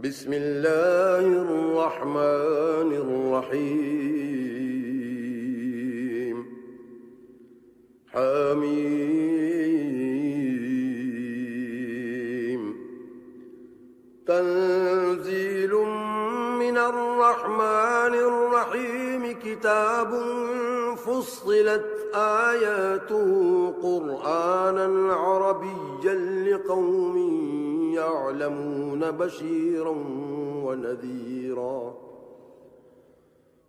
بسم الله الرحمن الرحيم حميم تنزيل من الرحمن الرحيم كتاب فصلت آياته قرآنا عربيا لقوم يعلمون بشيرا ونذيرا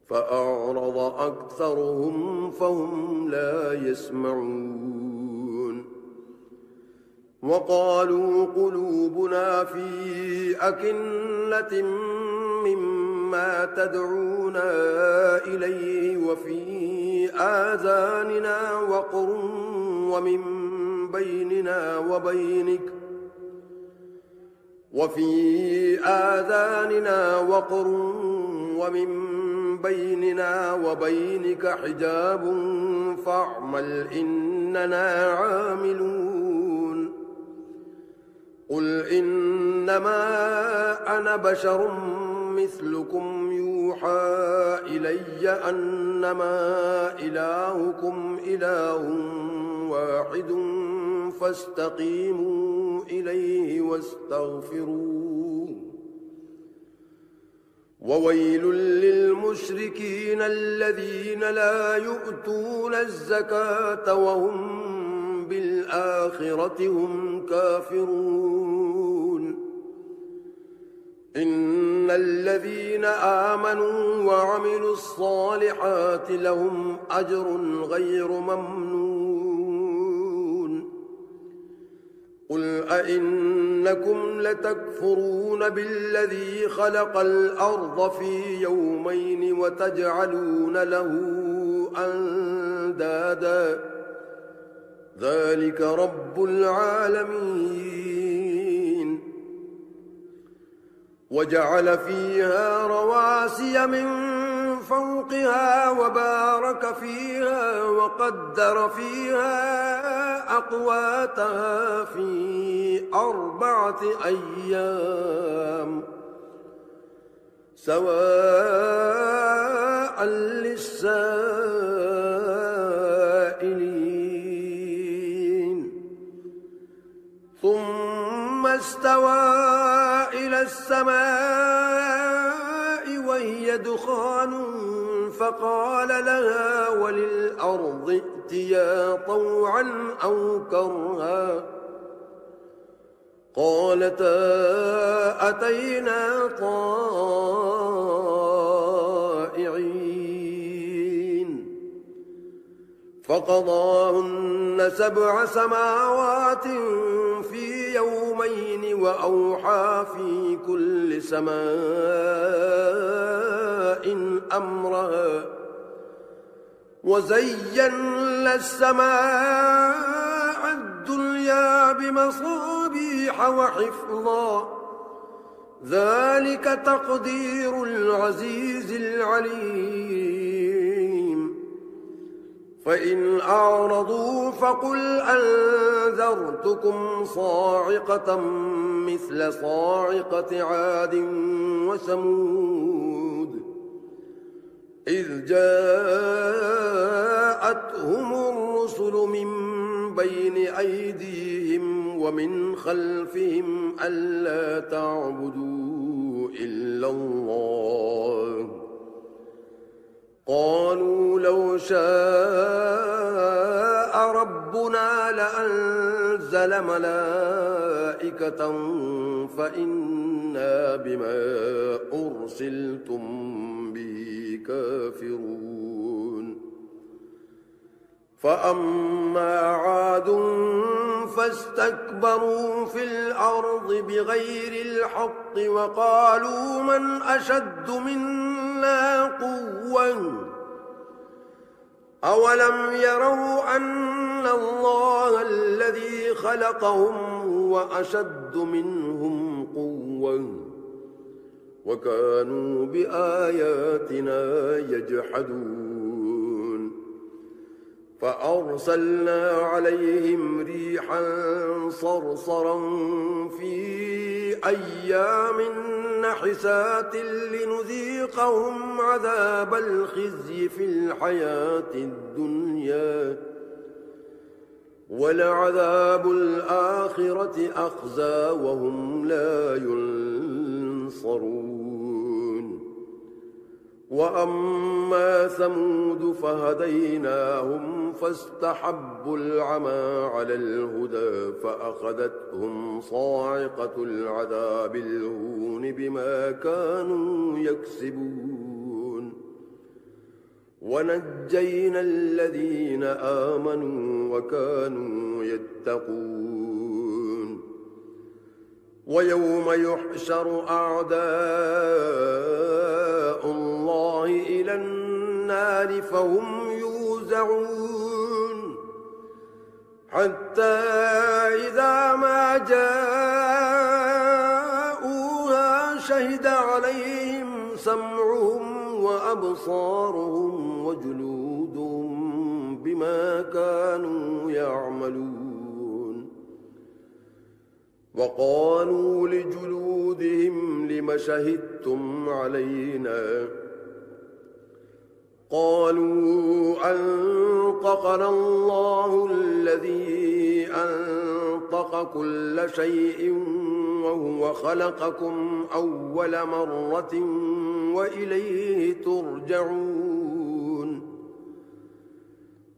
فأعرض أكثرهم فهم لا يسمعون وقالوا قلوبنا في أكنة مما تدعونا إليه وفي آذاننا وقر ومن بيننا وبينك حجاب فاعمل إننا عاملون قل إنما أنا بشر مثلكم يوحى إلي أنما إلهكم إله واحد فاستقيموا إليه واستغفروه وويل للمشركين الذين لا يؤتون الزكاة وهم بالآخرة هم كافرون إن الذين آمنوا وعملوا الصالحات لهم أجر غير ممنون قل أئنكم لتكفرون بالذي خلق الأرض في يومين وتجعلون له أندادا ذلك رب العالمين وجعل فيها رواسي من فوقها وبارك فيها وقدر فيها أقواتها في 4 أيام سواء للسائلين ثم استوى إلى السماء وهي دخان فقال لها وللأرض ائتيا طوعا أو كرها قالتا أتينا طائعين فقضاهن 7 سماوات في يومين وأوحى في كل سماء أمرها وزينا السماء الدنيا بمصابيح وحفظا ذلك تقدير العزيز العليم فإن أعرضوا فقل أنذرتكم صاعقة مثل صاعقة عاد وثمود إذ جاءتهم الرسل من بين أيديهم ومن خلفهم ألا تعبدوا إلا الله قالوا لو شاء ربنا لأنزل ملائكة فإنا بما أرسلتم به كافرون فأما عاد فاستكبروا في الأرض بغير الحق وقالوا من أشد منا قوة أولم يروا أن الله الذي خلقهم هو أشد منهم قوة وكانوا بآياتنا يجحدون فأرسلنا عليهم ريحا صرصرا في أيام نحسات لنذيقهم عذاب الخزي في الحياة الدنيا ولعذاب الآخرة أخزى وهم لا ينصرون وأما ثمود فهديناهم فاستحبوا العمى على الهدى فأخذتهم صاعقة العذاب الهون بما كانوا يكسبون ونجينا الذين آمنوا وكانوا يتقون ويوم يحشر أعداء الله إلى النار فهم يوزعون حتى إذا ما جاءوها شهد عليهم سمعهم وأبصارهم وجلودهم بما كانوا يعملون وقالوا لجلودهم لم شهدتم علينا قالوا أنطقنا الله الذي أنطق كل شيء وهو خلقكم أول مرة وإليه ترجعون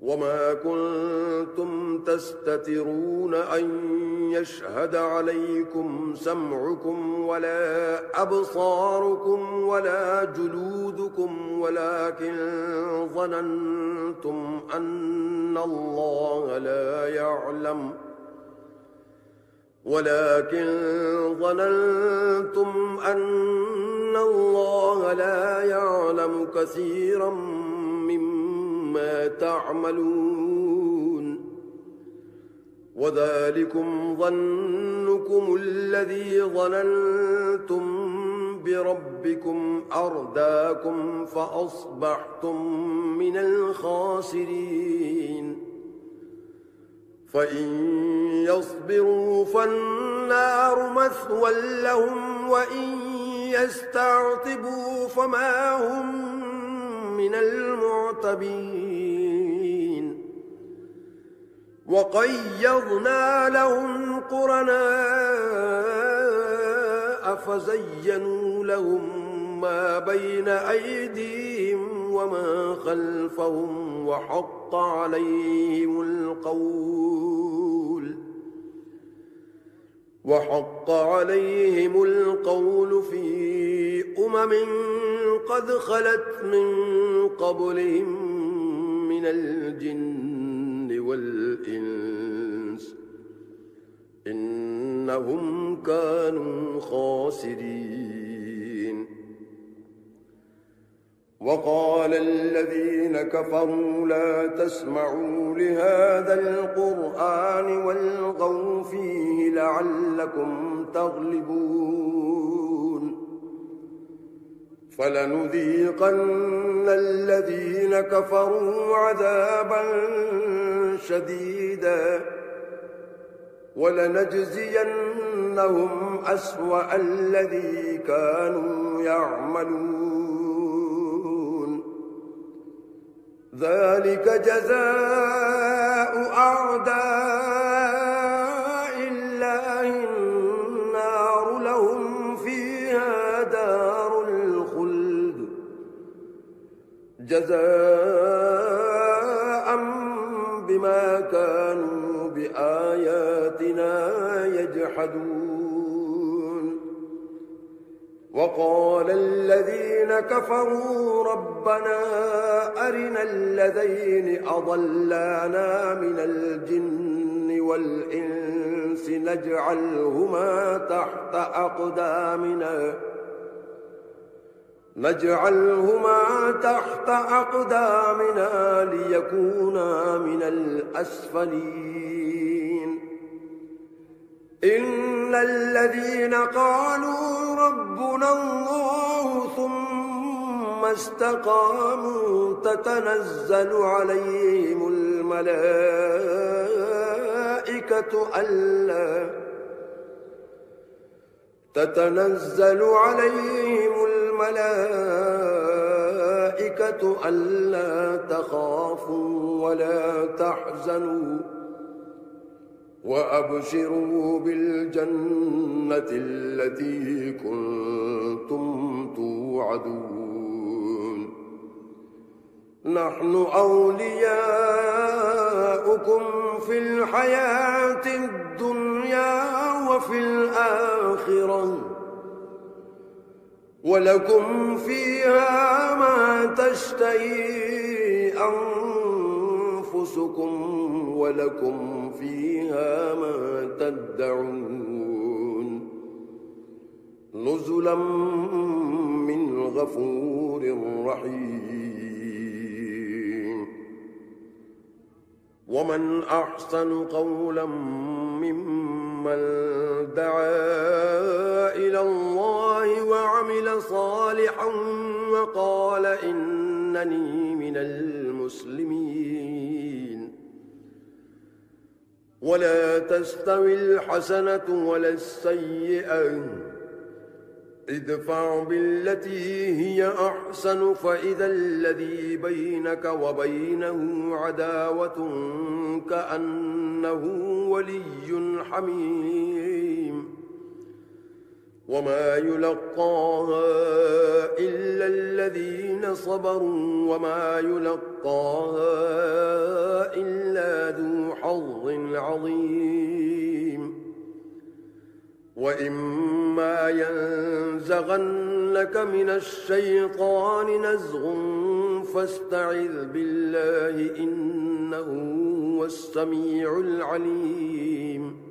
وما كنتم تستترون أن يشهد عليكم سمعكم ولا أبصاركم ولا جلودكم ولكن ظننتم أن الله لا يعلم كثيرا مما تعملون وذلكم ظنكم الذي ظننتم بربكم أرداكم فأصبحتم من الخاسرين فإن يصبروا فالنار مثوى لهم وإن يستعتبوا فما هم من المعتبين وقيضنا لهم قرناء فزينوا لهم ما بين أيديهم وما خلفهم وحق عليهم القول في قد خلت من قبلهم من الجن والإنس إنهم كانوا خاسرين وقال الذين كفروا لا تسمعوا لهذا القرآن والغوا فيه لعلكم تغلبون فلنذيقن الذين كفروا عذابا شديدا ولنجزينهم أسوأ الذي كانوا يعملون ذلك جزاء أعداء الله النار لهم فيها دار الخلد جزاء بما كانوا بآياتنا يجحدون وقال الذين كفروا ربنا أرنا الذين أضلانا من الجن والإنس نجعلهما تحت أقدامنا ليكونا من الأسفلين إن الذين قالوا ربنا الله ثم استقاموا تتنزل عليهم الملائكة تتنزل عليهم الملائكة ألا تخافوا ولا تحزنوا وأبشروا بالجنة التي كنتم توعدون نحن أولياؤكم في الحياة الدنيا وفي الآخرة ولكم فيها ما تشتهي أنفسكم ولكم فيها ما تدعون نزلا من غفور رحيم ومن أحسن قولا ممن دعا إلى الله وعمل صالحا وقال إنني من المسلمين ولا تستوي الحسنة ولا السيئة ادفع بالتي هي أحسن فإذا الذي بينك وبينه عداوة كأنه ولي حميم وما يلقاها إلا الذين صبروا وما يلقاها إلا ذو حظ عظيم وإما ينزغنك من الشيطان نزغ فاستعذ بالله إنه هو السميع العليم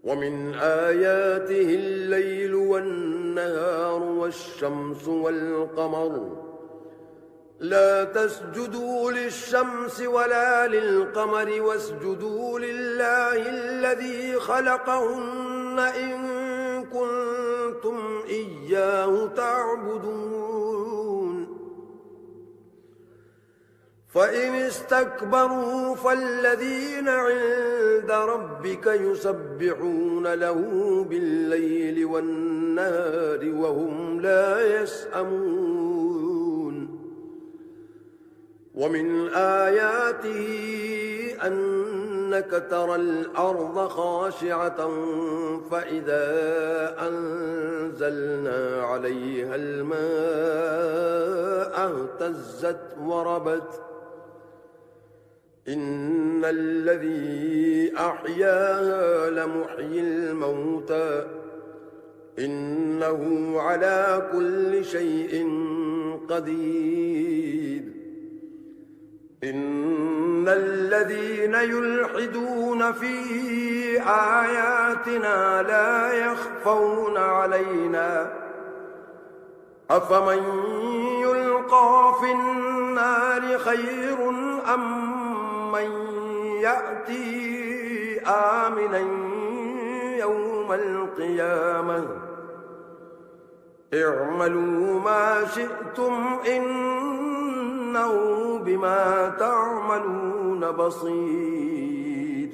ومن آياته الليل والنهار والشمس والقمر لا تسجدوا للشمس ولا للقمر واسجدوا لله الذي خلقهن إن كنتم إياه تعبدون فإن استكبروا فالذين عند ربك يسبحون له بالليل والنهار وهم لا يسأمون ومن آياته أنك ترى الأرض خاشعة فإذا أنزلنا عليها الماء اهتزت وربت إن الذي أحياها لمحيي الموتى إنه على كل شيء قدير إن الذين يلحدون في آياتنا لا يخفون علينا أفمن يلقى في النار خير أم من يأتي آمنا يوم القيامة اعملوا ما شئتم إنه بما تعملون بصير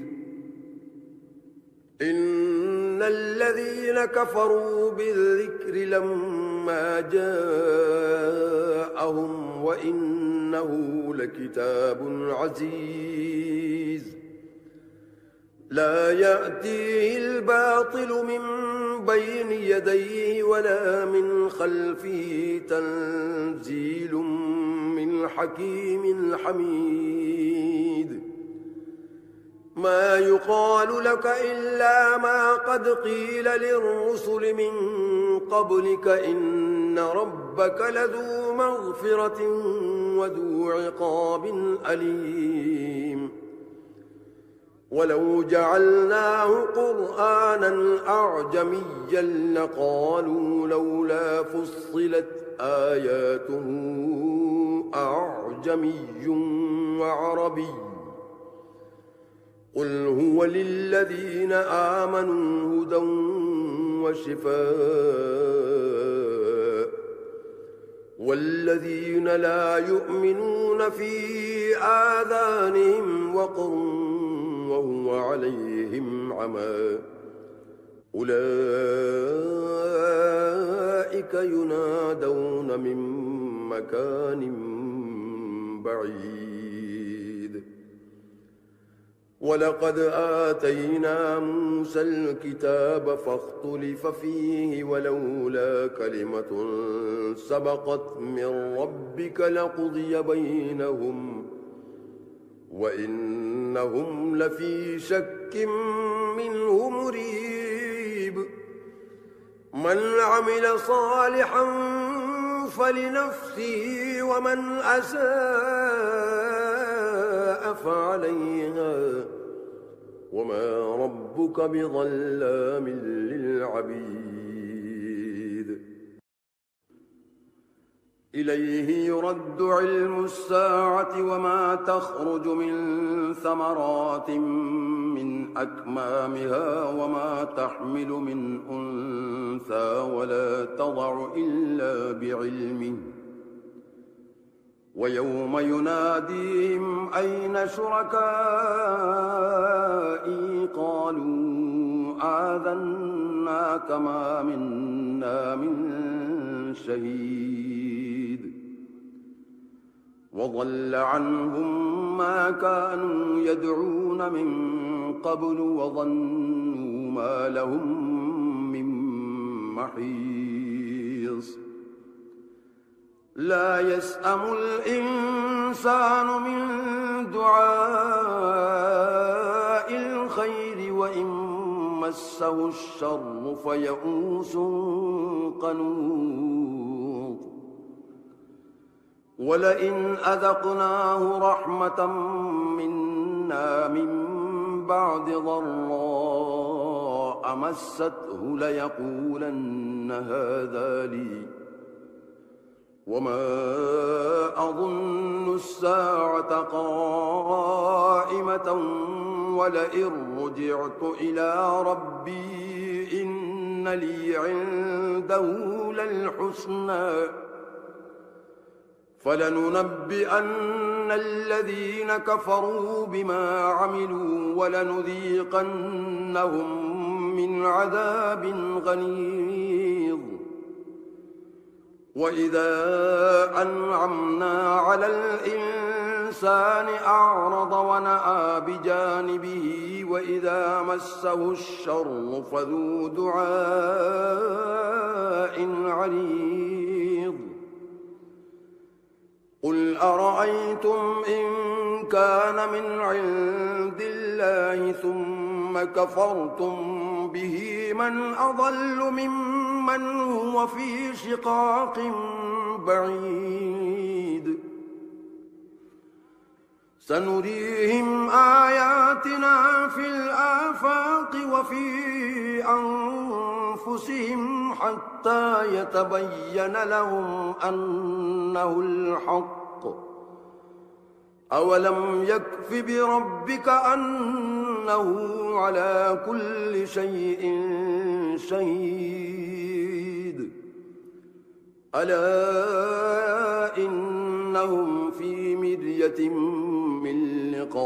إن الذين كفروا بالذكر لما جاءهم وإنه لكتاب عزيز لا يأتيه الباطل من بين يديه ولا من خلفه تنزيل من حكيم حميد ما يقال لك إلا ما قد قيل للرسل من قبلك إن ربك لذو مغفرة وذو عقاب أليم ولو جعلناه قرآنا أعجميا لقالوا لولا فصلت آياته أعجمي وعربي قل هو للذين آمنوا هدى وشفاء والذين لا يؤمنون في آذانهم وقر وهو عليهم عمى أولئك ينادون من مكان بعيد ولقد آتينا موسى الكتاب فاختلف فيه ولولا كلمة سبقت من ربك لقضي بينهم وإنهم لفي شك منه مريب من عمل صالحا فلنفسه ومن أساء فعليها وما ربك بظلام للعبيد إليه يرد علم الساعة وما تخرج من ثمرات من أكمامها وما تحمل من أنثى ولا تضع إلا بعلمه ويوم يناديهم أين شركائي قالوا آذناك ما منا من شهيد وضل عنهم ما كانوا يدعون من قبل وظنوا ما لهم من محيص لا يسأم الإنسان من دعاء الخير وإن مسه الشر فيئوس قنوط ولئن أذقناه رحمة منا من بعد ضراء مسته ليقولن هذا لي وما أظن الساعة قائمة ولئن رجعت إلى ربي إن لي عنده للحسنى فلننبئن الذين كفروا بما عملوا ولنذيقنهم من عذاب غليظ وإذا أنعمنا على الإنسان أعرض ونأى بجانبه وإذا مسه الشر فذو دعاء عريض قل أرأيتم إن كان من عند الله ثم كفرتم به من أضل ممن هو في شقاق بعيد سنريهم آياتنا في الآفاق وفي أنفسهم حتى يتبين لهم أنه الحق أولم يكف بربك أنه على كل شيء شهيد ألا إنهم في مرية من لقاء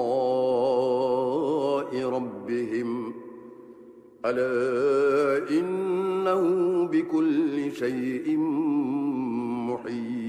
ربهم ألا إنه بكل شيء محيط